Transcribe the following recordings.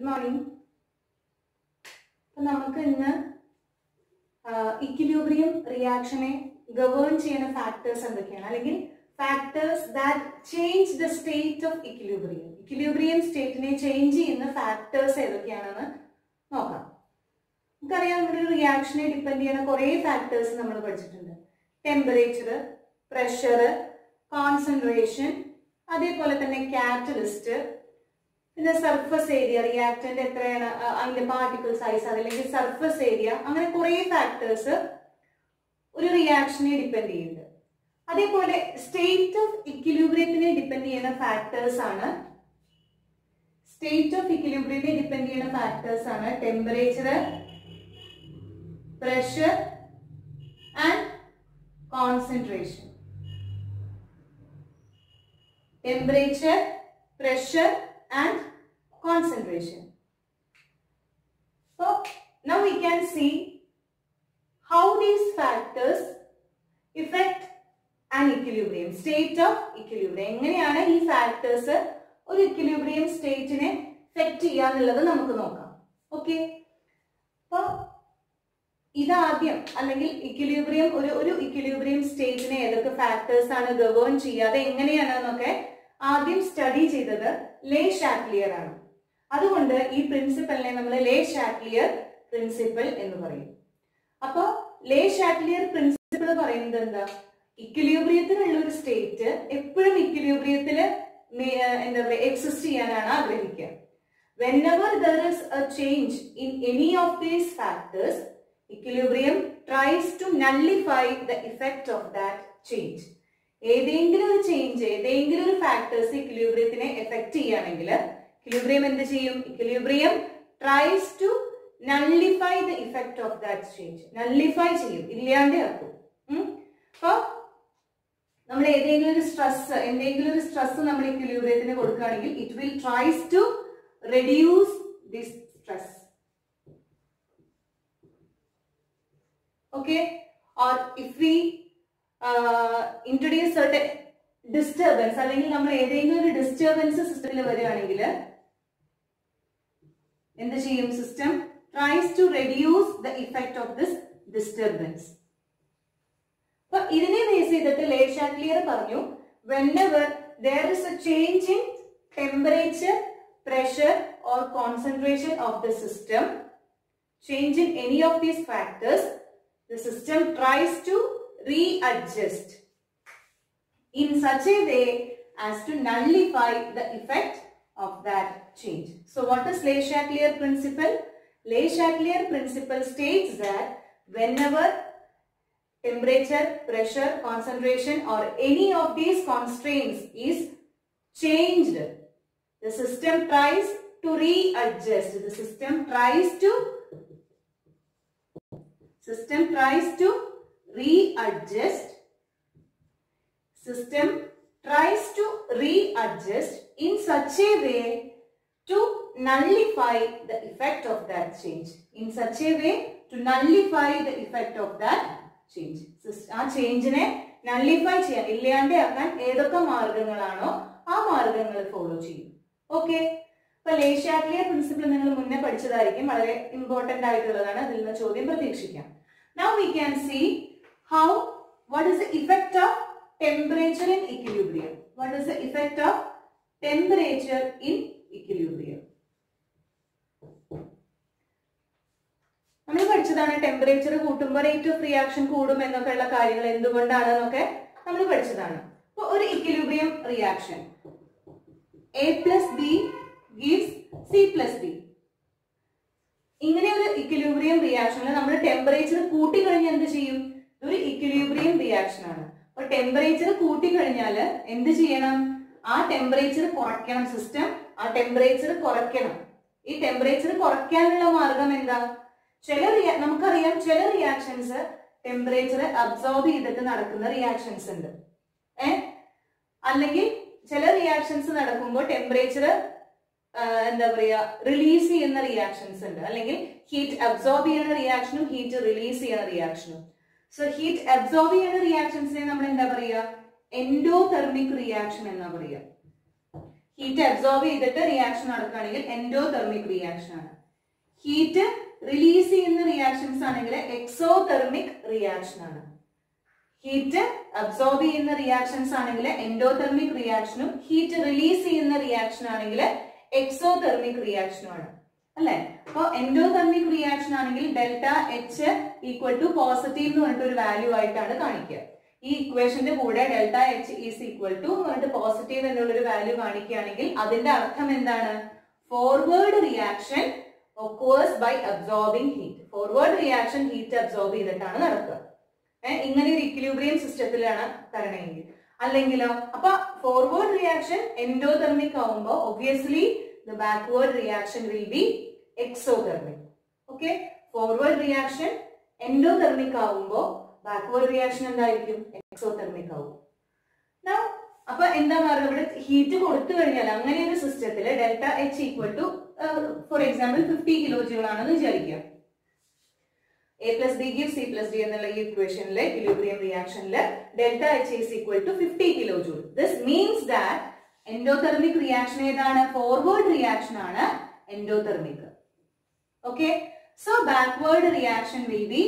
Good morning. നമുക്ക് ഇന്ന് equilibrium റിയാക്ഷനെ ഗവേൺ ചെയ്യുന്ന ഫാക്ടേഴ്സ് എന്തൊക്കെയാണ്, അല്ലെങ്കിൽ factors that change the state of equilibrium. Equilibrium സ്റ്റേറ്റിനെ ചേഞ്ച് ചെയ്യുന്ന ഫാക്ടേഴ്സ് ഏതൊക്കെയാണെന്ന് നോക്കാം. നമുക്കറിയാം, നമ്മുടെ ഒരു റിയാക്ഷനെ ഡിപ്പെൻഡ് ചെയ്യുന്ന കുറേ ഫാക്ടേഴ്സ് നമ്മൾ പഠിച്ചിട്ടുണ്ട്. ടെമ്പറേച്ചർ, പ്രഷർ, കോൺസെൻട്രേഷൻ, അതേപോലെ തന്നെ കാറ്റലിസ്റ്റ്, പിന്നെ സർഫസ് ഏരിയ, റിയാക്ടന്റ് എത്രയാണ്, അതിന്റെ പാർട്ടിക്കിൾ സൈസ്, അതല്ലെങ്കിൽ സർഫസ് ഏരിയ, അങ്ങനെ കുറെ ഫാക്ടേഴ്സ് ഒരു റിയാക്ഷനെ ഡിപ്പെൻഡ് ചെയ്യുന്നുണ്ട്. അതേപോലെ സ്റ്റേറ്റ് ഓഫ് ഇക്വിലിബ്രിയത്തിനെ ഡിപ്പെൻഡ് ചെയ്യുന്ന ഫാക്ടേഴ്സ് ആണ് temperature, pressure and concentration. Temperature, pressure and concentration. So now we can see how these factors affect an equilibrium, state of equilibrium. എങ്ങനെയാണ് ഈ ഫാക്ടേഴ്സ് ഒരു ഇക്വിലിബ്രിയം സ്റ്റേറ്റിനെ എഫക്ട് ചെയ്യാന്നുള്ളത് നമുക്ക് നോക്കാം. ഓക്കെ, അപ്പോൾ ഇതാദ്യം, അല്ലെങ്കിൽ ഇക്വിലിബ്രിയം ഒരു ഇക്വിലിബ്രിയം സ്റ്റേറ്റിനെ ഏതൊക്കെ ഫാക്ടേഴ്സ് ആണ് ഗവേൺ ചെയ്യാതെ എങ്ങനെയാണെന്നൊക്കെ ആദ്യം സ്റ്റഡി ചെയ്തത് ലേ ഷാറ്റ്ലിയർ ആണ്. അതുകൊണ്ട് ഈ പ്രിൻസിപ്പലിനെ നമ്മൾ ലേ ഷാറ്റ്ലിയർ പ്രിൻസിപ്പൽ എന്ന് പറയും. അപ്പൊ ലേ ഷാറ്റ്ലിയർ പ്രിൻസിപ്പിൾ പറയുന്നത് എന്താ, ഇക്വിലിബ്രിയത്തിലുള്ള ഒരു സ്റ്റേറ്റ് എപ്പോഴും ഇക്വിലിബ്രിയത്തില് എന്താ പറയുക, എക്സിസ്റ്റ് ചെയ്യാനാണ് ആഗ്രഹിക്കുക. whenever there is a change in any of these factors, equilibrium tries to nullify the effect of that change. ഏതെങ്കിലും ഒരു ചേഞ്ച്, ഏതെങ്കിലും ഒരു ഫാക്ടേഴ്സ് ഇക്വിലിബ്രിയത്തിനെ എഫക്ട് ചെയ്യുകയാണെങ്കിൽ ഇക്വിലിബ്രിയം എന്ത് ചെയ്യും? Equilibrium tries to nullify the effect of that change. Nullify ചെയ്യും, ഇല്ലാണ്ട് ആക്കും. അപ്പൊ നമ്മൾ എന്തെങ്കിലും ഒരു സ്ട്രെസ് നമ്മൾ ഇക്വിലിബ്രിയത്തിന് കൊടുക്കുകയാണെങ്കിൽ it will tries to reduce this stress. Okay, or if we introduce certain disturbance, അല്ലെങ്കിൽ നമ്മൾ ഏതെങ്കിലും ഒരു ഡിസ്റ്റർബൻസ് സിസ്റ്റത്തിൽ വരികയാണെങ്കിൽ എന്ത് ചെയ്യും? System tries to reduce the effect of this disturbance. അപ്പൊ ഇതിനെ ബേസ് ചെയ്തിട്ട് ലേ ഷാറ്റ്ലിയർ പറഞ്ഞു, whenever there is a change in temperature, pressure or concentration of the system, change in any of these factors, the system tries to readjust in such a way as to nullify the effect of that change. So what is Le Chatelier principle? Le Chatelier principle states that whenever temperature, pressure, concentration or any of these constraints is changed, the system tries to readjust. The system tries to readjust. System tries to readjust in such a way to nullify the effect of that change. In such a way to nullify the effect of that change. ആ ചേഞ്ചിനെ nullify ചെയ്യാൻ, ഇല്ലാണ്ട് ആക്കാൻ ഏതൊക്കെ മാർഗങ്ങളാണോ ആ മാർഗങ്ങൾ follow ചെയ്യും. Okay, അപ്പൊ ലേ Chatelier principle നിങ്ങൾ മുന്നേ പഠിച്ചതായിരിക്കും, വളരെ ഇമ്പോർട്ടന്റ് ആയിട്ടുള്ളതാണ്, അതിൽ നിന്ന് ചോദ്യം പ്രതീക്ഷിക്കാം. Now we can see what is the effect of temperature in equilibrium. What is the effect of temperature in equilibrium? നമ്മൾ പഠിച്ചതാണ്, ടെമ്പറേച്ചർ കൂട്ടുമ്പോൾ റേറ്റ് ഓഫ് റിയാക്ഷൻ കൂടും എന്നൊക്കെയുള്ള കാര്യങ്ങൾ എന്തുകൊണ്ടാണെന്നൊക്കെ നമ്മൾ പഠിച്ചതാണ്. അപ്പൊ ഒരു equilibrium reaction A+B gives C+B. ഇങ്ങനെ ഒരു ഇക്വിലിബ്രിയം റിയാക്ഷനിൽ നമ്മൾ ടെമ്പറേച്ചർ കൂട്ടിക്കഴിഞ്ഞാൽ എന്ത് ചെയ്യും? ഇതൊരു ഇക്വിലിബ്രിയം റിയാക്ഷൻ ആണ്. അപ്പൊ ടെമ്പറേച്ചർ കൂട്ടിക്കഴിഞ്ഞാൽ എന്ത് ചെയ്യണം? ആ ടെമ്പറേച്ചർ കുറയ്ക്കണം. സിസ്റ്റം ആ ടെമ്പറേച്ചർ കുറയ്ക്കണം. ഈ ടെമ്പറേച്ചർ കുറയ്ക്കാനുള്ള മാർഗം എന്താ? നമുക്കറിയാം, ചില റിയാക്ഷൻസ് ടെമ്പറേച്ചർ അബ്സോർബ് ചെയ്തിട്ട് നടക്കുന്ന റിയാക്ഷൻസ് ഉണ്ട്. അല്ലെങ്കിൽ ചില റിയാക്ഷൻസ് നടക്കുമ്പോൾ ടെമ്പറേച്ചർ എന്താ പറയാ, റിലീസ് ചെയ്യുന്ന റിയാക്ഷൻസ് ഉണ്ട്. അല്ലെങ്കിൽ ഹീറ്റ് അബ്സോർബ് ചെയ്യുന്ന റിയാക്ഷനും ഹീറ്റ് റിലീസ് ചെയ്യുന്ന റിയാക്ഷനും. സോ ഹീറ്റ് അബ്സോർബ് ചെയ്യുന്ന റിയാക്ഷൻസിനെ നമ്മൾ എന്താ പറയാ? എൻഡോതെർമിക് റിയാക്ഷൻ എന്നാ പറയാ. ഹീറ്റ് അബ്സോർബ് ചെയ്തിട്ട് റിയാക്ഷൻ നടക്കുകയാണെങ്കിൽ എൻഡോതെർമിക് റിയാക്ഷൻ ആണ്. ഹീറ്റ് റിലീസ് ചെയ്യുന്ന റിയാക്ഷൻസ് ആണെങ്കിൽ എക്സോതെർമിക് റിയാക്ഷൻ ആണ്. ഹീറ്റ് അബ്സോർബ് ചെയ്യുന്ന റിയാക്ഷൻസ് ആണെങ്കിൽ എൻഡോതെർമിക് റിയാക്ഷനും ഹീറ്റ് റിലീസ് ചെയ്യുന്ന റിയാക്ഷൻ ആണെങ്കിൽ എക്സോതെർമിക് റിയാക്ഷനുമാണ് അല്ലെ. അപ്പൊ എൻഡോതെർമിക് റിയാക്ഷൻ ആണെങ്കിൽ delta H equal to positive എന്ന് പറഞ്ഞിട്ട് ഒരു വാല്യൂ ആയിട്ടാണ് കാണിക്കുക. ഈ ഇക്വേഷന്റെ കൂടെ delta H is equal to എന്ന് പറഞ്ഞിട്ട് പോസിറ്റീവ് എന്നുള്ളൊരു വാല്യൂ കാണിക്കുകയാണെങ്കിൽ അതിന്റെ അർത്ഥം എന്താണ്? Forward reaction occurs by absorbing heat. Forward reaction heat absorb ചെയ്തിട്ടാണ് നടക്കുക. ഇങ്ങനെ ഒരു ഇക്വിലിബ്രിയം സിസ്റ്റത്തിലാണ് തരണമെങ്കിൽ. അല്ലെങ്കിലോ അപ്പൊ ഫോർവേഡ് റിയാക്ഷൻ എൻഡോതെർമിക് ആവുമ്പോൾ obviously the backward reaction will be exothermic. Okay, forward reaction endothermic ആവുമ്പോൾ backward reaction എന്തായിരിക്കും? exothermic ആവും. Now അപ്പൊ എന്താ പറയുക, ഇവിടെ ഹീറ്റ് കൊടുത്തു കഴിഞ്ഞാൽ അങ്ങനെ ഒരു സിസ്റ്റത്തിൽ delta H equal to for example 50 kilo joule ആണെന്ന് വിചാരിക്കുക. A plus B gives C plus D എന്നുള്ള ഈ ഇക്വേഷനിലെ ഇക്വിലിബ്രിയം റിയാക്ഷനിൽ delta H is equal to 50 kilo joule. This means that endothermic reaction ഏതാണ്? ഫോർവേഡ് റിയാക്ഷൻ ആണ് endothermic. Okay, so backward reaction will be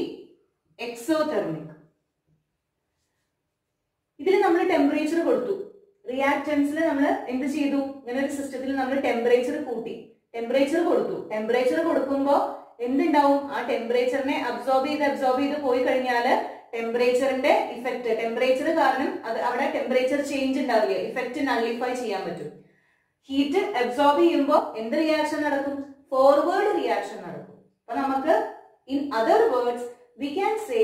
exothermic. ഇതിൽ നമ്മൾ ടെമ്പറേച്ചർ കൊടുത്തു. റിയാക്ടൻസിൽ നമ്മൾ എന്ത് ചെയ്തു? ഇങ്ങനെ ഒരു സിസ്റ്റത്തിൽ നമ്മൾ ടെമ്പറേച്ചർ കൂട്ടി, ടെമ്പറേച്ചർ കൊടുത്തു. ടെമ്പറേച്ചർ കൊടുക്കുമ്പോൾ എന്തുണ്ടാവും? ആ ടെമ്പറേച്ചറിനെ അബ്സോർബ് ചെയ്ത് പോയി കഴിഞ്ഞാൽ ടെമ്പറേച്ചറിന്റെ ഇഫക്റ്റ്, ടെമ്പറേച്ചർ കാരണം അത് അവിടെ ടെമ്പറേച്ചർ ചേഞ്ച് ഉണ്ടാവില്ല, ഇഫക്റ്റ് നള്ളിഫൈ ചെയ്യാൻ പറ്റും. ഹീറ്റ് അബ്സോർബ് ചെയ്യുമ്പോൾ എന്ത് റിയാക്ഷൻ നടക്കും? ഫോർവേഡ് റിയാക്ഷൻ നടക്കും. അപ്പൊ നമുക്ക് in other words we can say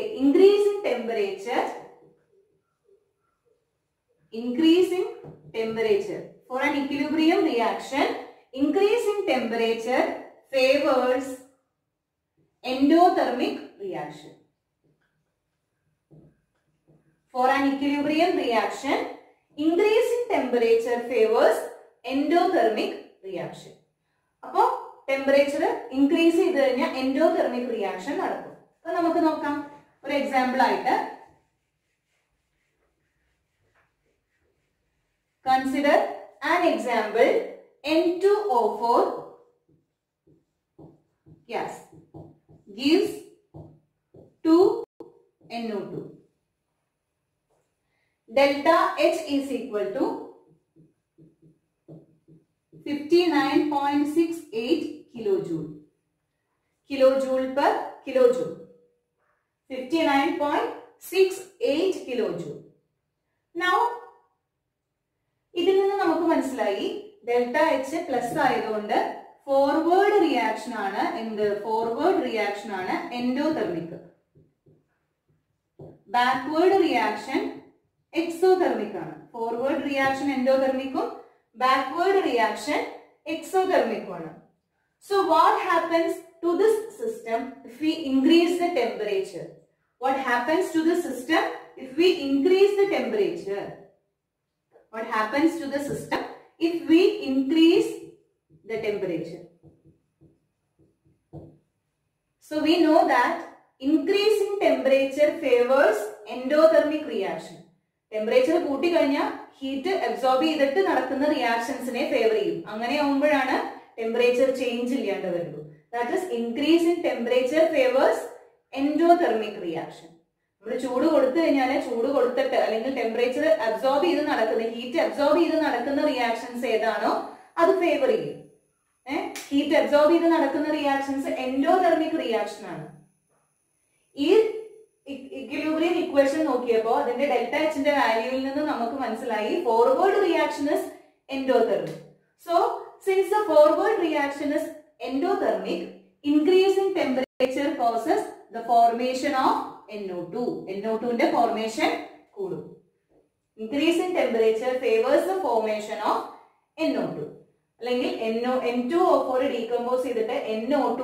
increasing temperature for an equilibrium reaction, increasing temperature favors endothermic reaction. For an equilibrium reaction, increasing temperature favors endothermic reaction. അപ്പോൾ temperature increase ചെയ്ത് കഴിഞ്ഞാൽ endothermic reaction നടക്കും. അപ്പൊ നമുക്ക് നോക്കാം ഒരു എക്സാമ്പിൾ ആയിട്ട്. Consider an example. N2O4 gas gives 2NO2. Delta H is equal to 59.68 kilojoule. Kilojoule per kilojoule. 59.68 kilojoule. Now ഇതിൽ നിന്ന് നമുക്ക് മനസ്സിലായി ഡെൽറ്റ എച്ച് പ്ലസ് ആയതുകൊണ്ട് ഫോർവേഡ് റിയാക്ഷൻ ആണ് എന്ത്? ഫോർവേഡ് റിയാക്ഷൻ ആണ് എൻഡോതെർമിക്. ബാക്ക്വേർഡ് റിയാക്ഷൻ എക്സോതെർമിക് ആണ്. ഫോർവേഡ് റിയാക്ഷൻ എൻഡോതെർമിക്കും ബാക്ക്വേർഡ് റിയാക്ഷൻ എക്സോതെർമിക്കും ആണ്. So what happens to this system if we increase the temperature? What happens to the system if we increase the temperature? What happens to the system if we increase the temperature? So we know that increasing temperature favors endothermic reaction. Temperature കൂട്ടി കഴിഞ്ഞാൽ heat absorb ചെയ്തിട്ട് നടക്കുന്ന റിയാക്ഷൻസിനെ favour ചെയ്യും. അങ്ങനെ ആവുമ്പോഴാണ് temperature change ഇല്ലാണ്ട് വരുന്നത്. That is, increase in temperature favors endothermic reaction. നമ്മൾ ചൂട് കൊടുത്തു കഴിഞ്ഞാൽ ചൂട് കൊടുത്തിട്ട് അല്ലെങ്കിൽ ടെമ്പറേച്ചർ അബ്സോർബ് ചെയ്ത് നടക്കുന്ന ഹീറ്റ് അബ്സോർബ് ചെയ്ത് നടക്കുന്ന റിയാക്ഷൻസ് ഏതാണോ അത് ഫേവർ ചെയ്യും. ഹീറ്റ് അബ്സോർബ് ചെയ്ത് നടക്കുന്ന റിയാക്ഷൻസ് എൻഡോതെർമിക് റിയാക്ഷൻ ആണ്. ഈ ഇക്വിലിബ്രിയം ഇക്വേഷൻ നോക്കിയപ്പോൾ അതിന്റെ ഡെൽറ്റ എച്ചിന്റെ വാല്യൂവിൽ നിന്ന് നമുക്ക് മനസ്സിലായി forward reaction is endothermic. So since the forward reaction is endothermic, increasing temperature causes the formation of NO2. NO2 ന്റെ ഫോർമേഷൻ കൂടും. Increasing temperature favors the formation of NO2. അല്ലെങ്കിൽ N2O4 ഡീകമ്പോസ് ചെയ്തിട്ട് NO2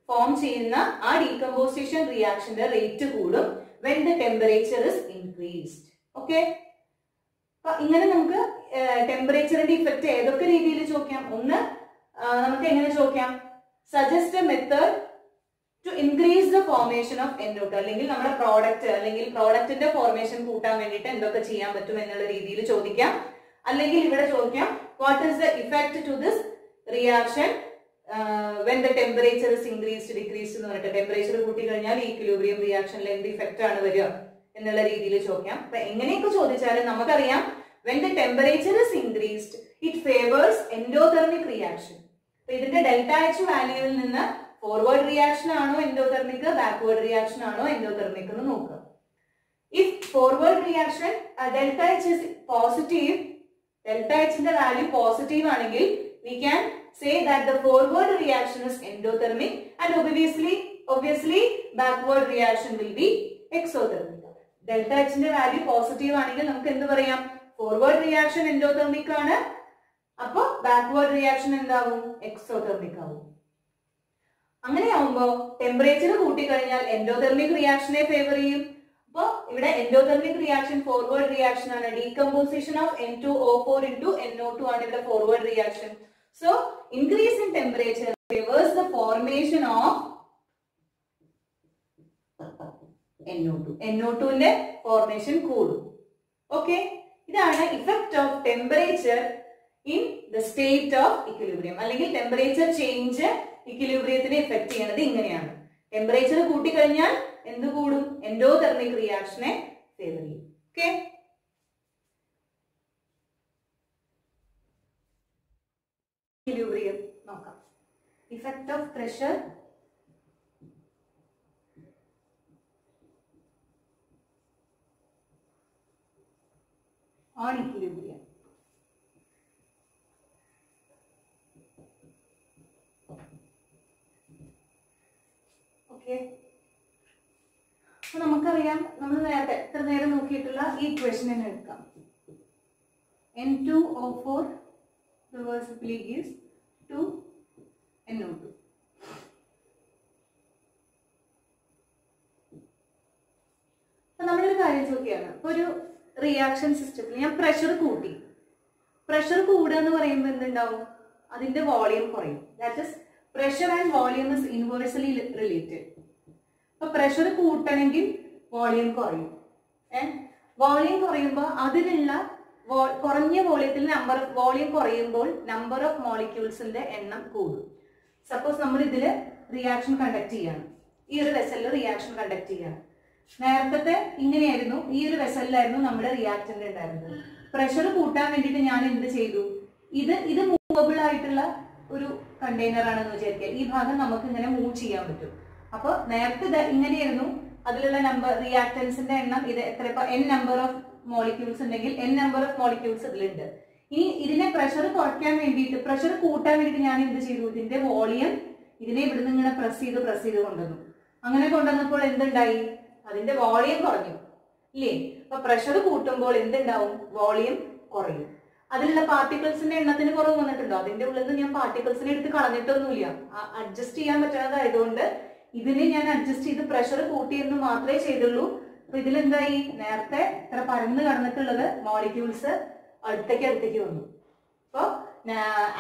form ചെയ്യുന്ന ആ decomposition റിയാക്ഷന്റെ rate കൂടും when the temperature is increased. Okay? അപ്പൊ ഇങ്ങനെ നമുക്ക് ടെമ്പറേച്ചറിന്റെ ഇഫക്റ്റ് ഏതൊക്കെ രീതിയിൽ ചോദിക്കാം? ഒന്ന് നമുക്ക് എങ്ങനെ ചോദിക്കാം? Suggest A method to increase the formation of NO2, അല്ലെങ്കിൽ നമ്മുടെ പ്രോഡക്റ്റ് അല്ലെങ്കിൽ പ്രോഡക്റ്റിന്റെ ഫോർമേഷൻ കൂട്ടാൻ വേണ്ടിയിട്ട് എന്തൊക്കെ ചെയ്യാൻ പറ്റും എന്നുള്ള രീതിയിൽ ചോദിക്കാം. അല്ലെങ്കിൽ ഇവിടെ ചോദിക്കാം what is the effect to this reaction when the temperature is increased decreased എന്ന് പറഞ്ഞിട്ട് ടെമ്പറേച്ചർ കൂട്ടി കഴിഞ്ഞാൽ ഈക്വിലിബ്രിയം റിയാക്ഷനിൽ എന്ത് ഇഫക്റ്റ് ആണ് വരിക എന്നുള്ള രീതിയിൽ ചോദിക്കാം. അപ്പൊ എങ്ങനെയൊക്കെ ചോദിച്ചാലും നമുക്കറിയാം when the temperature is increased it favors endothermic reaction. അപ്പൊ ഇതിന്റെ ഡെൽറ്റ എച്ച് വാല്യൂവിൽ നിന്ന് ഫോർവേഡ് റിയാക്ഷൻ ആണോ എൻഡോതെർമിക്, ബാക്ക്വേർഡ് റിയാക്ഷൻ ആണോ എൻഡോതെർമിക് എന്ന് നോക്കുക. If forward reaction delta H is positive, delta എച്ചിന്റെ വാല്യൂ പോസിറ്റീവ് ആണെങ്കിൽ we can say that the forward reaction is endothermic and obviously backward reaction will be exothermic. Delta H ന്റെ value positive ആണെങ്കിൽ നമുക്ക് എന്ത് പറയാം, forward reaction endothermic ആണ്, അപ്പോൾ backward reaction എന്താവും, എക്സോതെർമിക് ആവും. അങ്ങനെയാവുമ്പോ ടെമ്പറേച്ചർ കൂട്ടിക്കഴിഞ്ഞാൽ എൻഡോതെർമിക് റിയാക്ഷനെ ഫേവർ ചെയ്യും. അപ്പൊ ഇവിടെ എൻഡോതെർമിക് റിയാക്ഷൻ ഫോർവേഡ് റിയാക്ഷൻ ആണ്. Decomposition of N2O4 into NO2 ആണ് ഇവിടെ forward reaction. So increase in temperature favors the formation of NO2. NO2 ന്റെ ഫോർമേഷൻ കൂടും. ഓക്കെ, ഇതാണ് effect of temperature in the state of equilibrium. അല്ലെങ്കിൽ temperature change ഇക്വിലിബ്രിയത്തിനെ effect ചെയ്യുന്നത് ഇങ്ങനെയാണ്. Temperature കൂട്ടിക്കഴിഞ്ഞാൽ എന്ത് കൂടും, എൻഡോതെർമിക് റിയാക്ഷനെ ഫേവർ ചെയ്യും. ഓക്കെ, equilibrium നോക്കാം. Effect of pressure on equilibrium. Okay, അപ്പൊ നമുക്കറിയാം, നമ്മൾ നേരത്തെ എത്ര നേരം നോക്കിയിട്ടുള്ള ഈ ഇക്വേഷൻ തന്നെ എടുക്കാം. N2O4 reversibly gives 2NO2. അപ്പൊ നമ്മളൊരു കാര്യം ചോദിക്കുകയാണ്, ഇപ്പൊ ഒരു റിയാക്ഷൻ സിസ്റ്റത്തിൽ ഞാൻ പ്രഷർ കൂട്ടി, പ്രഷർ കൂടുക എന്ന് പറയുമ്പോൾ എന്തുണ്ടാവും, അതിന്റെ വോളിയം കുറയും. That is pressure and volume is inversely related. അപ്പൊ പ്രഷർ കൂട്ടണമെങ്കിൽ വോളിയം കുറയും. വോളിയം കുറയുമ്പോൾ അതിലുള്ള കുറഞ്ഞ വോളിയത്തിൽ വോളിയം കുറയുമ്പോൾ നമ്പർ ഓഫ് മോളിക്യൂൾസിന്റെ എണ്ണം കൂടും. സപ്പോസ് നമ്മൾ ഇതില് റിയാക്ഷൻ കണ്ടക്ട് ചെയ്യാണ്, ഈ ഒരു വെസലിൽ റിയാക്ഷൻ കണ്ടക്ട് ചെയ്യാണ്. നേരത്തെ ഇങ്ങനെയായിരുന്നു, ഈ ഒരു വെസലിലായിരുന്നു നമ്മുടെ റിയാക്ടന്റ് ഉണ്ടായിരുന്നത്. പ്രഷർ കൂട്ടാൻ വേണ്ടിയിട്ട് ഞാൻ എന്ത് ചെയ്തു, ഇത് മൂവബിൾ ആയിട്ടുള്ള ഒരു കണ്ടെയ്നർ ആണെന്ന് വിചാരിക്കുക. ഈ ഭാഗം നമുക്ക് ഇങ്ങനെ മൂവ് ചെയ്യാൻ പറ്റും. അപ്പൊ നേരത്തെ ഇങ്ങനെയായിരുന്നു, അതിലുള്ള നമ്പർ റിയാക്ടൻസിന്റെ എണ്ണം ഇത് എത്ര, n നമ്പർ ഓഫ് മോളിക്യൂൾസ് ഉണ്ടെങ്കിൽ n നമ്പർ ഓഫ് മോളിക്യൂൾസ് ഇതിലുണ്ട്. ഇനി ഇതിനെ പ്രഷർ കുറയ്ക്കാൻ വേണ്ടിയിട്ട്, പ്രഷർ കൂട്ടാൻ വേണ്ടിയിട്ട് ഞാൻ എന്ത് ചെയ്തു, ഇതിന്റെ വോളിയം ഇതിനെ ഇവിടുന്ന് ഇങ്ങനെ പ്രസ് ചെയ്ത് കൊണ്ടുവന്നു. അങ്ങനെ കൊണ്ടുവന്നപ്പോൾ എന്തുണ്ടായി, അതിന്റെ വോളിയം കുറഞ്ഞു ഇല്ലേ. അപ്പൊ പ്രഷർ കൂട്ടുമ്പോൾ എന്തുണ്ടാവും, വോളിയം കുറയും. അതിലുള്ള പാർട്ടിക്കിൾസിന്റെ എണ്ണത്തിന് കുറവ് വന്നിട്ടുണ്ടോ, അതിന്റെ ഉള്ളിൽ നിന്ന് ഞാൻ പാർട്ടിക്കിൾസിനെ എടുത്ത് കളഞ്ഞിട്ടൊന്നുമില്ല. അഡ്ജസ്റ്റ് ചെയ്യാൻ പറ്റാതായതുകൊണ്ട് ഇതിനെ ഞാൻ അഡ്ജസ്റ്റ് ചെയ്ത് പ്രഷർ കൂട്ടിയെന്ന് മാത്രമേ ചെയ്തുള്ളൂ. അപ്പൊ ഇതിലെന്തായി, നേരത്തെ ഇത്ര പരന്ന് കടന്നിട്ടുള്ളത് മോളിക്യൂൾസ് അടുത്തേക്ക് വന്നു. അപ്പൊ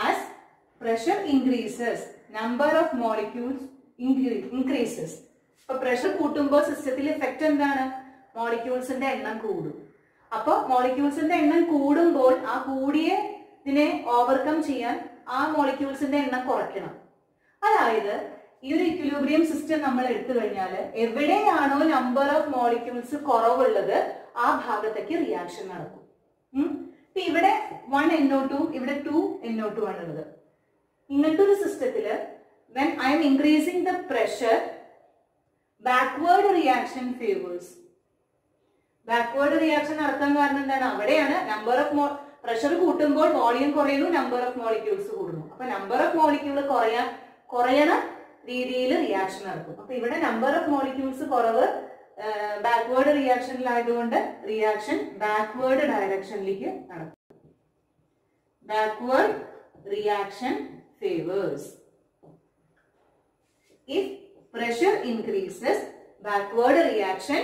as pressure increases number of molecules increases. അപ്പൊ പ്രഷർ കൂട്ടുമ്പോൾ സിസ്റ്റത്തിൽ എഫക്റ്റ് എന്താണ്, മോളിക്യൂൾസിന്റെ എണ്ണം കൂടും. അപ്പൊ മോളിക്യൂൾസിന്റെ എണ്ണം കൂടുമ്പോൾ ആ കൂടിയ ഇതിനെ ഓവർകം ചെയ്യാൻ ആ മോളിക്യൂൾസിന്റെ എണ്ണം കുറയ്ക്കണം. അതായത് ഈ ഒരു ഇക്വിലിബ്രിയം സിസ്റ്റം നമ്മൾ എടുത്തു കഴിഞ്ഞാൽ എവിടെയാണോ നമ്പർ ഓഫ് മോളിക്യൂൾസ് കുറവുള്ളത് ആ ഭാഗത്തേക്ക് റിയാക്ഷൻ നടക്കും. ഇപ്പൊ ഇവിടെ 1NO2, ഇവിടെ 2NO2 ആണുള്ളത്. ഇങ്ങനത്തെ ഒരു സിസ്റ്റത്തില് when I am increasing the pressure, backward reaction favors. Backward reaction നടത്താൻ കാരണം എന്താണ്, അവിടെയാണ് നമ്പർ ഓഫ് പ്രഷർ കൂട്ടുമ്പോൾ വോളിയം കുറയുന്നു, നമ്പർ ഓഫ് മോളിക്യൂൾസ് കൂടുന്നു. അപ്പൊ നമ്പർ ഓഫ് മോളിക്യൂൾ കുറയണ രീതിയിൽ റിയാക്ഷൻ നടക്കും. അപ്പൊ ഇവിടെ നമ്പർ ഓഫ് മോളിക്യൂൾസ് കുറവ് ബാക്ക്വേർഡ് റിയാക്ഷനിലായതുകൊണ്ട് റിയാക്ഷൻ ബാക്ക്വേർഡ് ഡയറക്ഷനിലേക്ക് നടക്കും. Backward reaction favours. If pressure increases, backward reaction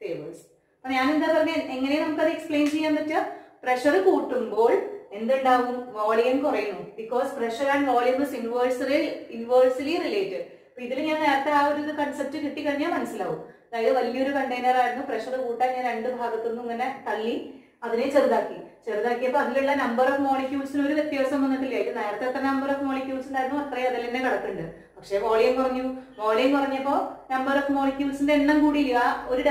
favors. അപ്പൊ ഞാൻ എന്താ പറഞ്ഞ, എങ്ങനെ നമുക്കത് എക്സ്പ്ലെയിൻ ചെയ്യാൻ പറ്റുക, പ്രഷർ കൂട്ടുമ്പോൾ എന്തുണ്ടാവും, വോളിയം കുറയുന്നു. Because pressure and volume is inversely related. അപ്പൊ ഇതിൽ ഞാൻ നേരത്തെ ആ ഒരു കൺസെപ്റ്റ് കിട്ടിക്കഴിഞ്ഞാൽ മനസ്സിലാവും. അതായത് വലിയൊരു കണ്ടെയ്നർ ആയിരുന്നു, പ്രഷർ കൂട്ടാൻ ഞാൻ രണ്ട് ഭാഗത്തുനിന്നും ഇങ്ങനെ തള്ളി അതിനെ ചെറുതാക്കിയപ്പോൾ അതിലുള്ള നമ്പർ ഓഫ് മോളിക്യൂൾസിന് ഒരു വ്യത്യാസം വന്നിട്ടില്ല. നേരത്തെ എത്ര നമ്പർ ഓഫ് മോളിക്യൂൾസ് ഉണ്ടായിരുന്നു അത്രയും അതിൽ തന്നെ കിടക്കുന്നുണ്ട്. പക്ഷേ വോളിയം കുറഞ്ഞപ്പോൾ നമ്പർ ഓഫ് മോളിക്യൂൾസിന്റെ എണ്ണം കൂടിയില്ല. ഒരു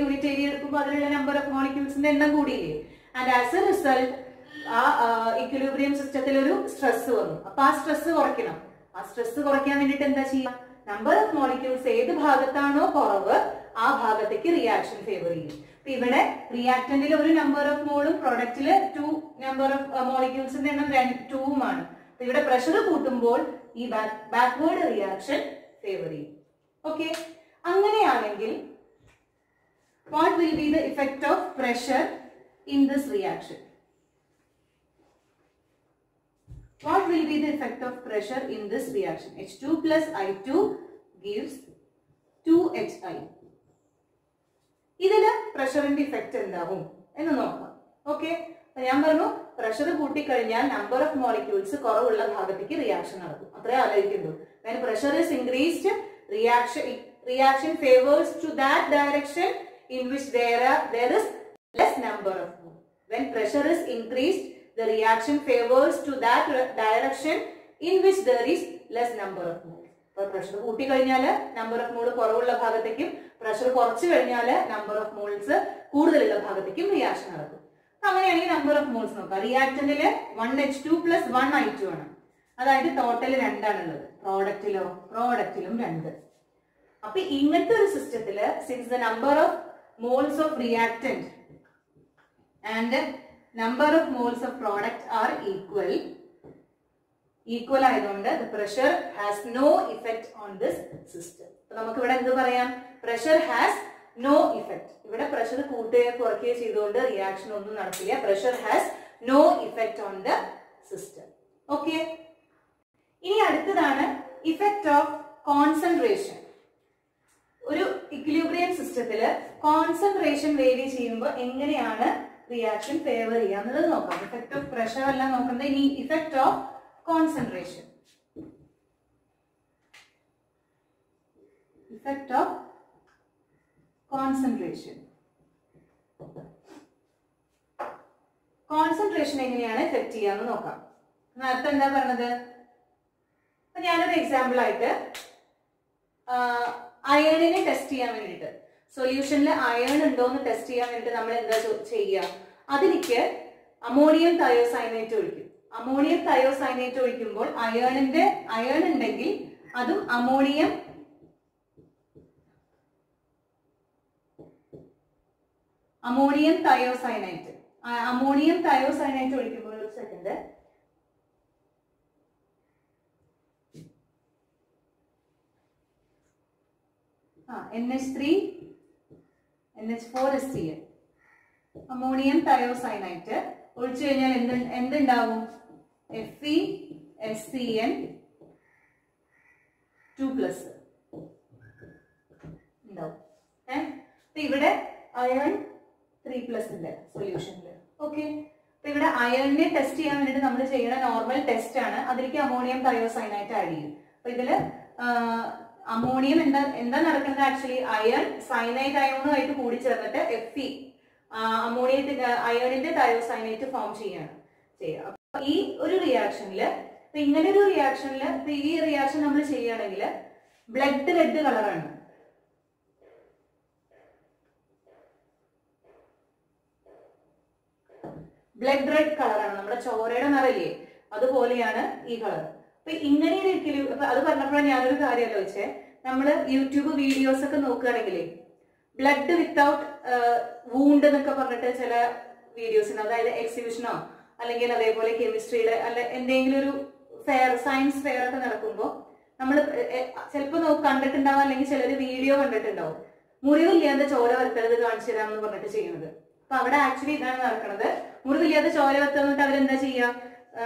യൂണിറ്റ് ഏരിയ എടുക്കുമ്പോൾ അതിലുള്ള നമ്പർ ഓഫ് മോളിക്യൂൾസിന്റെ എണ്ണം കൂടിയില്ലേ. ആൻഡ് ആസ് എ റിസൾട്ട് ആ ഇക്വിലിബ്രിയം സിസ്റ്റത്തിൽ ഒരു സ്ട്രെസ് വന്നു. അപ്പൊ ആ സ്ട്രെസ് കുറയ്ക്കണം. ആ സ്ട്രെസ് കുറയ്ക്കാൻ വേണ്ടിട്ട് എന്താ ചെയ്യാം? നമ്പർ ഓഫ് മോളിക്യൂൾസ് ഏത് ഭാഗത്താണോ കുറവ് ആ ഭാഗത്തേക്ക് റിയാക്ഷൻ ഫേവർ ചെയ്യും. ഇവിടെ റിയാക്ടന്റിൽ ഒരു നമ്പർ ഓഫ് മോളും പ്രൊഡക്റ്റില് 2 നമ്പർ ഓഫ് മോളിക്യൂൾസിന്റെ എണ്ണം 2 ഇവിടെ പ്രഷർ കൂട്ടുമ്പോൾ ഈ ബാക്ക്വേർഡ് റിയാക്ഷൻ ഫേവർ ചെയ്യും. ഓക്കെ, അങ്ങനെയാണെങ്കിൽ what will be the effect of pressure in this reaction? What will be the effect of pressure in this reaction? H2 plus I2 gives 2HI. ഇതില് പ്രഷറിന്റെ effect എന്താവും എന്ന് നോക്കാം. Okay, ഞാൻ പറഞ്ഞു pressure കൂട്ടിക്കഴിഞ്ഞാൽ number of molecules കുറവുള്ള ഭാഗത്തേക്ക് reaction നടക്കും. അത്രേ ആലോചിക്കുന്നു. When pressure is increased, reaction favors to that direction in which there is less number of moles. When pressure is increased, the reaction favors to that direction in which there is less number of moles. അപ്പോൾ pressure കൂട്ടിക്കഴിഞ്ഞാൽ number of മോൾ കുറവുള്ള ഭാഗത്തേക്കും pressure കുറച്ചു കഴിഞ്ഞാൽ number of moles കൂടുതലുള്ള ഭാഗത്തേക്കും reaction നടക്കും. അങ്ങനെയാണെങ്കിൽ number of moles നോക്കാം. റിയാക്ടന്റില് 1H2 plus 1I2 ആണ്. അതായത് ടോട്ടൽ 2 ആണുള്ളത്. പ്രോഡക്റ്റിലും 2. അപ്പൊ ഇങ്ങനത്തെ ഒരു സിസ്റ്റത്തില് since the number of moles of reactant and number of moles of product are equal ആയതുകൊണ്ട് the pressure has no effect on this system. അപ്പോൾ നമുക്ക് ഇവിടെ എന്ത് പറയാം? pressure has no effect. ഇവിടെ pressure കൂട്ടുകയോ കുറയ്ക്കുകയോ ചെയ്തുകൊണ്ട് റിയാക്ഷൻ ഒന്നും നടക്കില്ല. pressure has no effect on the system. Okay, ഇനി അടുത്തതാണ് ഇഫക്റ്റ് ഓഫ് കോൺസെൻട്രേഷൻ. ഒരു ഇക്വിലിബ്രിയം സിസ്റ്റത്തില് കോൺസെൻട്രേഷൻ വേരി ചെയ്യുമ്പോൾ എങ്ങനെയാണ് റിയാക്ഷൻ ഫേവർ ചെയ്യാന്നുള്ളത് നോക്കാം. ഇഫക്റ്റ് ഓഫ് പ്രഷർ അല്ല നോക്കുന്നത്, ഇനി effect of concentration. Effect of concentration. Concentration എങ്ങനെയാണ് എഫക്ട് ചെയ്യാന്ന് നോക്കാം. നേരത്തെ എന്താ പറഞ്ഞത്? ഞാനൊരു എക്സാമ്പിൾ ആയിട്ട് അയേണിനെ ടെസ്റ്റ് ചെയ്യാൻ വേണ്ടിയിട്ട് സൊല്യൂഷനിൽ അയേൺ ഉണ്ടോ എന്ന് ടെസ്റ്റ് ചെയ്യാൻ വേണ്ടിയിട്ട് നമ്മൾ എന്താ ചെയ്യുക? അതിലേക്ക് അമോണിയം തയോസൈനേറ്റ് ഒഴിക്കും. അമോണിയം തയോസൈനേറ്റ് ഒഴിക്കുമ്പോൾ അയേൺ ഉണ്ടെങ്കിൽ അതും അമോണിയം തയോസൈനേറ്റ് ഒഴിക്കുമ്പോൾ ഒരു സെക്കൻഡ് NH3 NH4Cl അമോണിയം തയോസൈനൈറ്റ് ഒഴിച്ചു കഴിഞ്ഞാൽ എന്തുണ്ടാവും? FeSCN 2+ ഉണ്ടാവും. ഇവിടെ അയൺ 3+ ഉണ്ട് സൊല്യൂഷനിൽ. ഓക്കെ, അപ്പൊ ഇവിടെ അയണിനെ ടെസ്റ്റ് ചെയ്യാൻ വേണ്ടിയിട്ട് നമ്മൾ ചെയ്യുന്ന നോർമൽ ടെസ്റ്റ് ആണ്. അതിലേക്ക് അമോണിയം തയോസൈനൈറ്റ് ആഡ് ചെയ്യും. അപ്പൊ ഇതില് അമോണിയം എന്താ നടക്കുന്നത്? ആക്ച്വലി അയൺ സൈനൈഡ് അയോണുമായിട്ട് കൂടി ചേർന്നിട്ട് Fe അയോണിന്റെ തയോസൈനേറ്റ് ഫോം ചെയ്യുക. അപ്പൊ ഈ ഒരു റിയാക്ഷനില് ഇങ്ങനെ ഒരു റിയാക്ഷനില് ഈ റിയാക്ഷൻ നമ്മൾ ചെയ്യുകയാണെങ്കിൽ ബ്ലഡ് റെഡ് കളറാണ്. ബ്ലഡ് റെഡ് കളറാണ്. നമ്മുടെ ചോരയുടെ നിറയില്ലേ അതുപോലെയാണ് ഈ കളർ. അപ്പൊ ഇങ്ങനെ അത് പറഞ്ഞപ്പോഴാണ് ഞാനൊരു കാര്യം ആലോചിച്ചേ. നമ്മള് യൂട്യൂബ് വീഡിയോസ് ഒക്കെ നോക്കുകയാണെങ്കിൽ ബ്ലഡ് വിത്തൗട്ട് വൂണ്ട് എന്നൊക്കെ പറഞ്ഞിട്ട് ചില വീഡിയോസിന്, അതായത് എക്സിബിഷനോ അല്ലെങ്കിൽ അതേപോലെ കെമിസ്ട്രിയുടെ അല്ല എന്തെങ്കിലും ഒരു ഫെയർ, സയൻസ് ഫെയർ ഒക്കെ നടക്കുമ്പോൾ നമ്മൾ ചിലപ്പോൾ കണ്ടിട്ടുണ്ടാവും, അല്ലെങ്കിൽ ചിലര് വീഡിയോ കണ്ടിട്ടുണ്ടാവും. മുറിവില്ലാതെ ചോര വരുത്തരുത് കാണിച്ചു തരാമെന്ന് പറഞ്ഞിട്ട് ചെയ്യുന്നത്. അപ്പൊ അവിടെ ആക്ച്വലി ഇതാണ് നടക്കുന്നത്. മുറിവില്ലാതെ ചോര വരുത്തുന്നിട്ട് അവരെന്താ ചെയ്യുക?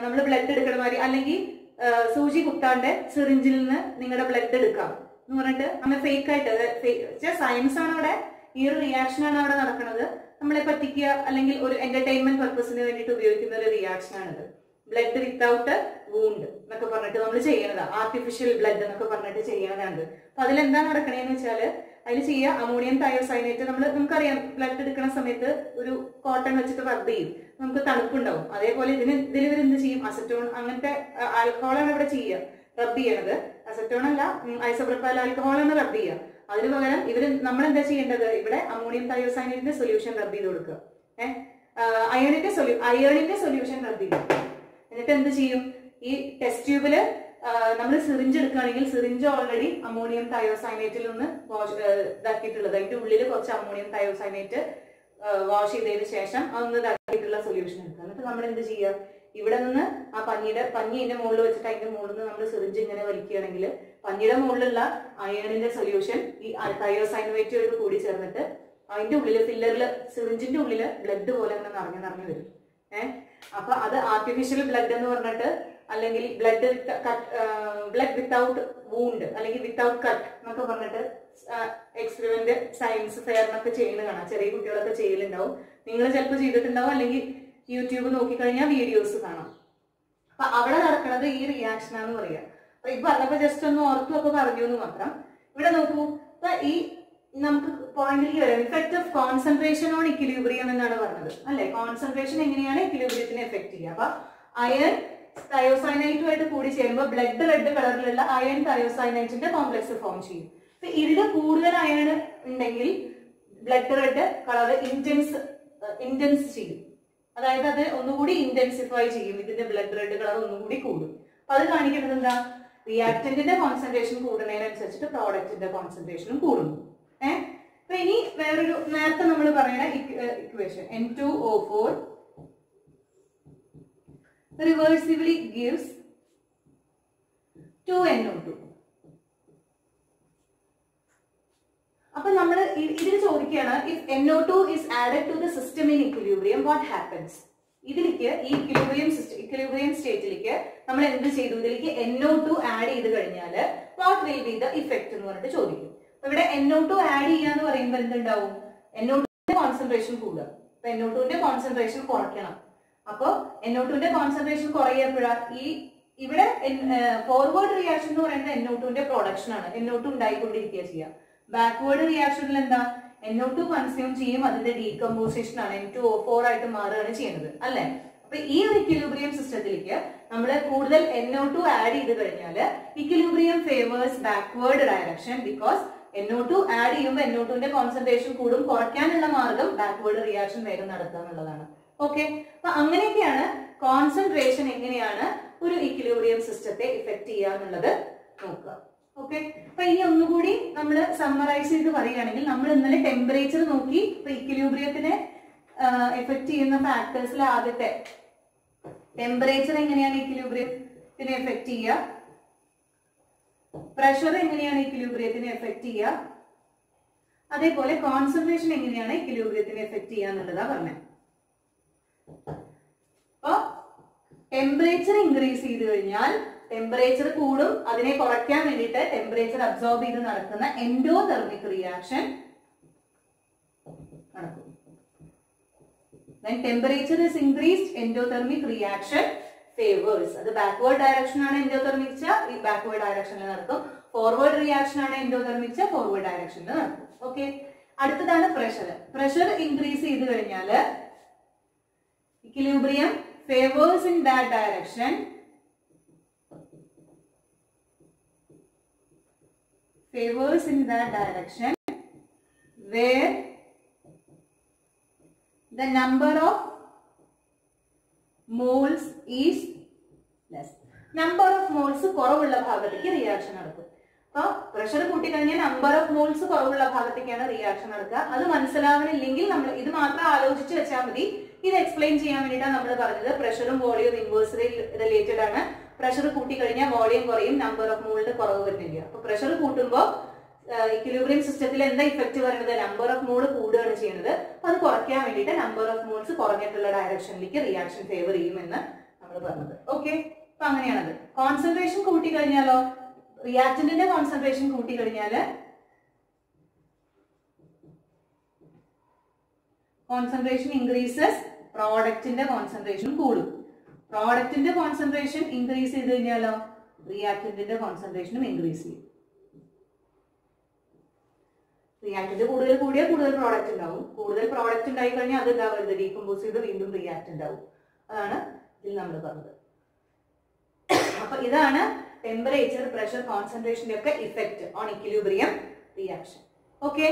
നമ്മൾ ബ്ലഡ് എടുക്കണ മാതിരി, അല്ലെങ്കിൽ സൂചി കുത്താണ്ട് സിറിഞ്ചിൽ നിന്ന് നിങ്ങളുടെ ബ്ലഡ് എടുക്കാം എന്ന് പറഞ്ഞിട്ട് അങ്ങനെ ഫേക്ക് ആയിട്ട് സയൻസ് ആണ് അവിടെ, ഈ ഒരു റിയാക്ഷൻ ആണ് അവിടെ നടക്കുന്നത്. നമ്മളെ പറ്റിക്കുക അല്ലെങ്കിൽ ഒരു എന്റർടൈൻമെന്റ് പർപ്പസിന് വേണ്ടിയിട്ട് ഉപയോഗിക്കുന്ന ഒരു റിയാക്ഷൻ ആണിത്. ബ്ലഡ് വിത്തൗട്ട് വൂണ്ട് എന്നൊക്കെ പറഞ്ഞിട്ട് നമ്മൾ ചെയ്യണതാ. ആർട്ടിഫിഷ്യൽ ബ്ലഡ് എന്നൊക്കെ പറഞ്ഞിട്ട് ചെയ്യണതാണ്. അപ്പൊ അതിലെന്താ നടക്കണേന്ന് വെച്ചാല് അതിൽ ചെയ്യുക അമോണിയം തയോസൈനേറ്റ്. നമുക്കറിയാം ബ്ലഡ് എടുക്കുന്ന സമയത്ത് ഒരു കോട്ടൺ വെച്ചിട്ട് റബ്ബ് ചെയ്യും, നമുക്ക് തണുപ്പുണ്ടാവും. അതേപോലെ ഇതിൽ ഇവരെന്ത് ചെയ്യും, അസറ്റോൺ അങ്ങനത്തെ ആൽക്കഹോളാണ് ഇവിടെ ചെയ്യുക, റബ്ബ് ചെയ്യണത്. അസറ്റോൺ അല്ല, ഐസോപ്രോപ്പൈൽ ആൽക്കഹോളാണ് റബ്ബ് ചെയ്യുക. അതിന് പകരം നമ്മൾ എന്താ ചെയ്യേണ്ടത്, ഇവിടെ അമോണിയം തയോസൈനേറ്റിന്റെ സൊല്യൂഷൻ റബ്ബ് ചെയ്ത് കൊടുക്കുക. അയണിന്റെ സൊല്യൂഷൻ റബ്ബ് ചെയ്യും. എന്നിട്ട് എന്ത് ചെയ്യും, ഈ ടെസ്റ്റ് ട്യൂബില് നമ്മൾ സിറിഞ്ച് എടുക്കുകയാണെങ്കിൽ സിറിഞ്ച് ഓൾറെഡി അമോണിയം തയോസൈനേറ്റിൽ നിന്ന് ഇതാക്കിയിട്ടുള്ളത്, അതിന്റെ ഉള്ളിൽ കുറച്ച് അമോണിയം തയോസൈനേറ്റ് വാഷ് ചെയ്തതിന് ശേഷം അതൊന്ന് ഇതാക്കിയിട്ടുള്ള സൊല്യൂഷൻ എടുക്കുക. എന്നിട്ട് നമ്മൾ എന്ത് ചെയ്യുക, ഇവിടെ നിന്ന് ആ പഞ്ഞി അതിന്റെ മുകളിൽ വെച്ചിട്ട് അതിന്റെ മുകളിൽ നിന്ന് നമ്മൾ സിറിഞ്ച് ഇങ്ങനെ വലിക്കുകയാണെങ്കിൽ പഞ്ഞിയുടെ മുകളിലുള്ള അയണിന്റെ സൊല്യൂഷൻ ഈ തയോസൈനേറ്റുമായിട്ട് കൂടി ചേർന്നിട്ട് അതിന്റെ ഉള്ളില് ഫില്ലറിൽ സിറിഞ്ചിന്റെ ഉള്ളില് ബ്ലഡ് പോലെ അങ്ങനെ നിറഞ്ഞു വരും. അപ്പൊ അത് ആർട്ടിഫിഷ്യൽ ബ്ലഡ് എന്ന് പറഞ്ഞിട്ട്, അല്ലെങ്കിൽ ബ്ലഡ് വിത്തൗട്ട് വൂണ്ട് അല്ലെങ്കിൽ വിത്തൗട്ട് കട്ട് എന്നൊക്കെ പറഞ്ഞിട്ട് എക്സ്പെരിമെന്റ് സയൻസ് ഫെയറിനൊക്കെ ചെയ്യുന്ന കാണാം. ചെറിയ കുട്ടികളൊക്കെ ചെയ്യലുണ്ടാവും, നിങ്ങൾ ചിലപ്പോൾ ചെയ്തിട്ടുണ്ടാവും, അല്ലെങ്കിൽ യൂട്യൂബ് നോക്കിക്കഴിഞ്ഞാൽ വീഡിയോസ് കാണാം. അപ്പൊ അവിടെ നടക്കുന്നത് ഈ റിയാക്ഷൻ ആണെന്ന് പറയാം. അപ്പൊ ഈ പറഞ്ഞപ്പോ ജസ്റ്റ് ഒന്ന് ഓർത്തൊക്കെ പറഞ്ഞു എന്ന് മാത്രം. ഇവിടെ നോക്കൂ, അപ്പൊ ഈ നമുക്ക് പോയിന്റിലേക്ക് വരാം. Effect of concentration on equilibrium എന്നാണ് പറഞ്ഞത് അല്ലെ. കോൺസെൻട്രേഷൻ എങ്ങനെയാണ് ഇക്വിലിബ്രിയത്തിനെ എഫക്ട് ചെയ്യുക. അപ്പൊ അയൺ തയോസൈനൈറ്റുമായിട്ട് കൂടി ചേരുമ്പോൾ ബ്ലഡ് റെഡ് കളറിലുള്ള അയൺ തയോസൈനൈറ്റിന്റെ കോംപ്ലക്സ് ഫോം ചെയ്യും. അപ്പൊ ഇതിൽ കൂടുതൽ അയൺ ഉണ്ടെങ്കിൽ ബ്ലഡ് റെഡ് കളർ ഇന്റൻസ് ചെയ്യും, അതായത് അത് ഒന്നുകൂടി ഇന്റൻസിഫൈ ചെയ്യും, ഇതിന്റെ ബ്ലഡ് റെഡ് കളർ ഒന്നുകൂടി കൂടും. അപ്പൊ അത് കാണിക്കുന്നത് എന്താ, റിയാക്ടന്റിന്റെ കോൺസെൻട്രേഷൻ കൂടുന്നതിനനുസരിച്ചിട്ട് പ്രോഡക്റ്റിന്റെ കോൺസെൻട്രേഷനും കൂടുന്നു. അപ്പൊ ഇനി വേറൊരു നേരത്തെ നമ്മൾ പറയുന്ന equation N2O4 reversibly gives 2NO2. അപ്പൊ നമ്മൾ ഇതിൽ ചോദിക്കുകയാണ്, if NO2 is added to the system in equilibrium, what happens? ഇതിലേക്ക് ഈ ഇക്വിലിബ്രിയം സ്റ്റേറ്റിലേക്ക് നമ്മൾ എന്ത് ചെയ്തു, ഇതിലേക്ക് NO2 ആഡ് ചെയ്ത് കഴിഞ്ഞാൽ what will be the effect എന്ന് പറഞ്ഞിട്ട് ചോദിക്കും. അപ്പൊ ഇവിടെ NO2 ആഡ് ചെയ്യാന്ന് പറയുമ്പോൾ എന്തുണ്ടാവും, NO2ന്റെ കോൺസെൻട്രേഷൻ കൂടുക. അപ്പൊ NO2ന്റെ കോൺസെൻട്രേഷൻ കുറയ്ക്കണം. അപ്പൊ NO2ന്റെ കോൺസെൻട്രേഷൻ കുറയപ്പോഴാണ് ഇവിടെ ഫോർവേഡ് റിയാക്ഷൻ എന്ന് പറയുന്നത് NO2ന്റെ പ്രൊഡക്ഷൻ ആണ്, NO2 ഉണ്ടായിക്കൊണ്ടിരിക്കുക ചെയ്യുക. ബാക്ക്വേർഡ് റിയാക്ഷനിൽ എന്താ, NO2 കൺസ്യൂം ചെയ്യും, അതിന്റെ ഡീകമ്പോസിഷൻ ആണ്, N2O4 ആയിട്ട് മാറുകയാണ് ചെയ്യുന്നത് അല്ലെ. അപ്പൊ ഈ ഒരു ഇക്വിലിബ്രിയം സിസ്റ്റത്തിലേക്ക് നമ്മൾ കൂടുതൽ NO2 ആഡ് ചെയ്ത് കഴിഞ്ഞാൽ equilibrium favours backward direction. Because NO2 add ചെയ്യുമ്പോൾ NO2ന്റെ കോൺസെൻട്രേഷൻ കൂടും, കുറയ്ക്കാനുള്ള മാർഗം ബാക്ക്വേർഡ് റിയാക്ഷൻ വേഗം നടത്തുക എന്നുള്ളതാണ്. ഓക്കെ, അപ്പൊ അങ്ങനെയൊക്കെയാണ് കോൺസെൻട്രേഷൻ എങ്ങനെയാണ് ഒരു ഇക്വിലിബ്രിയം സിസ്റ്റത്തെ ഇഫക്ട് ചെയ്യുക എന്നുള്ളത് നോക്കുക. ഓക്കെ, അപ്പൊ ഇനി ഒന്നുകൂടി നമ്മൾ സമ്മറൈസ് ചെയ്ത് പറയുകയാണെങ്കിൽ, നമ്മൾ ഇന്നലെ ടെമ്പറേച്ചർ നോക്കി. ഇപ്പൊ ഇക്വിലിബ്രിയത്തിനെ എഫക്ട് ചെയ്യുന്ന ഫാക്ടേഴ്സിൽ ആദ്യത്തെ ടെമ്പറേച്ചർ എങ്ങനെയാണ് ഇക്വിലിബ്രിയത്തിനെ എഫക്ട് ചെയ്യുക, പ്രഷർ എങ്ങനെയാണ് ഇക്വിലിബ്രിയത്തിനെ എഫക്ട് ചെയ്യുക, അതേപോലെ കോൺസെൻട്രേഷൻ എങ്ങനെയാണ് ഇക്വിലിബ്രിയത്തിനെ എഫക്ട് ചെയ്യുക എന്നുള്ളതാ പറഞ്ഞത്. അപ്പൊ ടെമ്പറേച്ചർ ഇൻക്രീസ് ചെയ്ത് കഴിഞ്ഞാൽ ടെമ്പറേച്ചർ കൂടും, അതിനെ കുറയ്ക്കാൻ വേണ്ടിയിട്ട് ടെമ്പറേച്ചർ അബ്സോർബ് ചെയ്ത് നടക്കുന്ന എൻഡോതെർമിക് റിയാക്ഷൻ നടക്കും. When temperature is increased, endothermic reaction favors. അത് ബാക്ക്വേർഡ് ഡയറക്ഷൻ ആണ് എൻഡോതെർമിക്, ഈ ബാക്ക്വേർഡ് ഡയറക്ഷനിൽ നടക്കും. ഫോർവേഡ് റിയാക്ഷൻ ആണ് എൻഡോതെർമിക്, ഫോർവേഡ് ഡയറക്ഷനിൽ നടക്കും. ഓക്കെ, അടുത്തതാണ് പ്രഷർ. പ്രഷർ ഇൻക്രീസ് ചെയ്ത് കഴിഞ്ഞാൽ equilibrium favors in that direction. Favors in that direction where the number of moles is less. Number of moles കുറവുള്ള ഭാഗത്തേക്ക് റിയാക്ഷൻ നടക്കും. അപ്പൊ പ്രഷർ കൂട്ടിക്കഴിഞ്ഞാൽ നമ്പർ ഓഫ് മോൾസ് കുറവുള്ള ഭാഗത്തേക്കാണ് റിയാക്ഷൻ നടക്കുക. അത് മനസ്സിലാവണില്ലെങ്കിൽ നമ്മൾ ഇത് മാത്രം ആലോചിച്ച് വെച്ചാൽ മതി. ഇത് എക്സ്പ്ലെയിൻ ചെയ്യാൻ വേണ്ടിയിട്ടാണ് നമ്മൾ പറഞ്ഞത് പ്രഷറും വോളിയം ഇൻവേഴ്സ്ലി റിലേറ്റഡ് ആണ്. പ്രഷർ കൂട്ടിക്കഴിഞ്ഞാൽ വോളിയം കുറയും, നമ്പർ ഓഫ് മോളിന്റെ കുറവ് വരുന്നില്ല. അപ്പൊ പ്രഷർ കൂട്ടുമ്പോൾ ഇക്വിലിബ്രിയം സിസ്റ്റത്തിൽ എന്താ ഇഫക്റ്റ് പറയുന്നത്, നമ്പർ ഓഫ് മോൾ കൂടുകയാണ് ചെയ്യുന്നത്. അപ്പൊ അത് കുറയ്ക്കാൻ വേണ്ടിയിട്ട് നമ്പർ ഓഫ് മോൾസ് കുറഞ്ഞിട്ടുള്ള ഡയറക്ഷനിലേക്ക് റിയാക്ഷൻ ഫേവർ ചെയ്യുമെന്ന് നമ്മൾ പറഞ്ഞത്. ഓക്കെ, അപ്പൊ അങ്ങനെയാണത്. കോൺസെൻട്രേഷൻ കൂട്ടിക്കഴിഞ്ഞാലോ, റിയാക്ടന്റിന്റെ കോൺസെൻട്രേഷൻ കൂട്ടിക്കഴിഞ്ഞാല് കോൺസെൻട്രേഷൻ ഇൻക്രീസസ്, പ്രോഡക്റ്റിന്റെ കോൺസെൻട്രേഷൻ കൂടും. പ്രോഡക്റ്റിന്റെ കോൺസെൻട്രേഷൻ ഇൻക്രീസ് ചെയ്ത് കഴിഞ്ഞാലോ റിയാക്ടന്റിന്റെ കോൺസെൻട്രേഷനും ഇൻക്രീസ് ചെയ്യും. റിയാക്ടന്റ് കൂടുതൽ കൂടിയാൽ കൂടുതൽ പ്രോഡക്റ്റ് ഉണ്ടാവും, കൂടുതൽ പ്രോഡക്റ്റ് ഉണ്ടായി കഴിഞ്ഞാൽ അത് എന്താവരുത്, ഡീകമ്പോസ് ചെയ്ത് വീണ്ടും റിയാക്ടന്റ് ആവും. അതാണ് ഇതിൽ നമ്മൾ പറഞ്ഞത്. അപ്പൊ ഇതാണ് ടെമ്പറേച്ചർ, പ്രഷർ, കോൺസെൻട്രേഷന്റെ ഒക്കെ effect on equilibrium reaction. Okay.